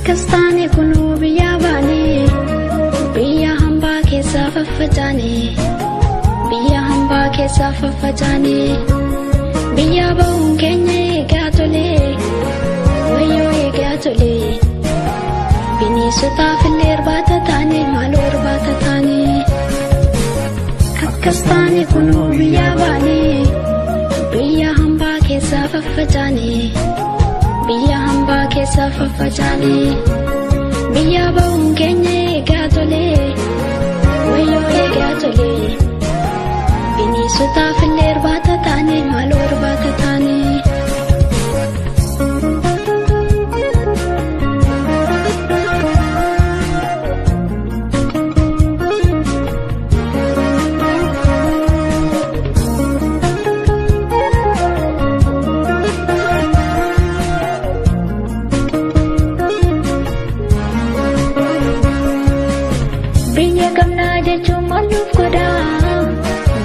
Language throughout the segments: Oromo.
Kastane kunu biya bani biya hamba ke safafajane biya hamba ke safafajane biya baun kenye gatole wayo ye gatole bini suta filer batatane malor batatane Kastane kunu biya bani biya hamba ke safafajane biya hamba ke safafajane biya baun kenye gatole wayo ye gatole bini suta filer batatane malor batatane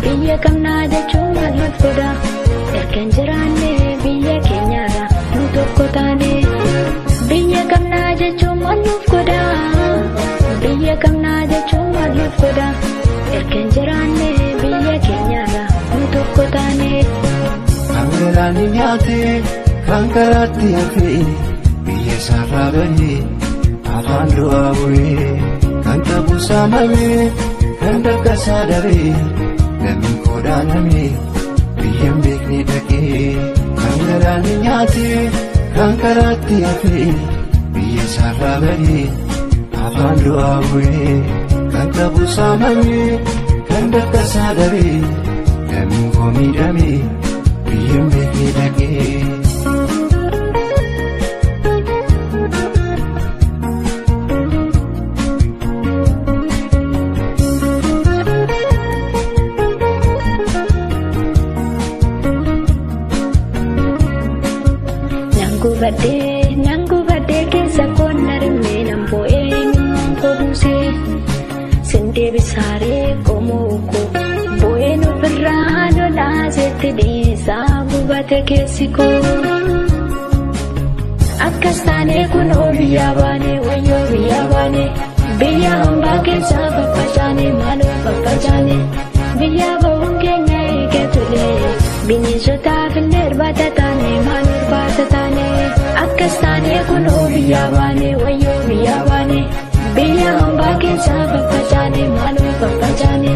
Biya kamna jechuun maluuf godha erga jiraanne biyya keenyarra nu tokko taane biyya kamna jechuun maluuf godha biyya kamna jechuun maluuf godha erga jiraanne biyya keenyarra nu tokko taane Angalaani nyaate kan karaatti hafe biyya isaarraa bahe afaan du'aa bu'ee kan qabu saamame kan dakkasaa daree namni koodhaaname biyyaan beekne dhaqee kan garaani nyaate kan karaatti hafe biyya isaarraa bahee afaan du'aa bu'ee kan qabu saamame kan dakkasaa daree namni koo miidhame biyyaan beekne dhaqee. Nangu badde keessa koonna rimee nan bo'ee nummaan koo buusee sindee bisaaree qomoo koo bo'ee nu birraa lolaa seetti dhiisaa gubate keessi koo akkas taanee kunoo biyyaa baane wayyoo biyyaa baane biyya hambaa keessaa faffacaane maaloo faffacaane biyya ba'uun keenya eegatule bineensotaaf illee irbaata taane maaloo irbaata taane akkas taanee kunoo biyyaa baane wayyoo biyyaa baane biyya hambaa keessaa faffacaane maaloo faffacaane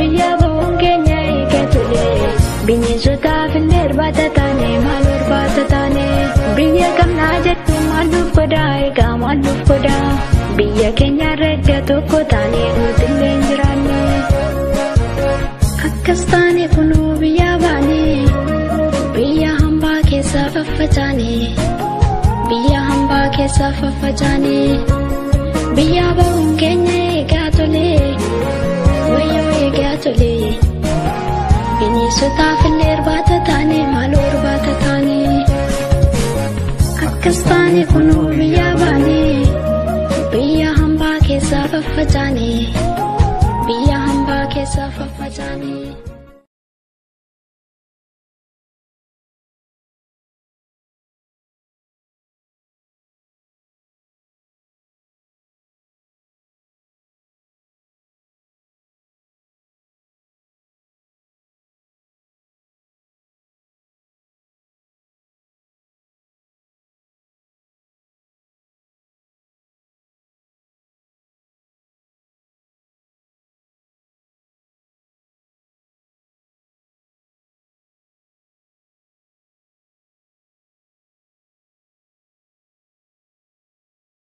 biyya ba'uun keenya eegatule bineensotaaf illee irbaata taane maaloo irbaata taane biyya kamnaa jettuun maalluuf godhaa egaa maalluuf godhaa biyya keenya irra tokko taane nutillee hin jiraanne akkas taane kunoo biyyaa baane biyya hambaa keessaa faffacaane biyya hambaa keessaa faffacaane biyya ba'uun keenya eegaa tole wayyoo eegaa tole bineensotaaf illee irbaata taane maaloo irbaata taane akkas taane kunoo biyyaa baane biyya hambaa keessaa faffacaane biyya hambaa keessaa faffacaane.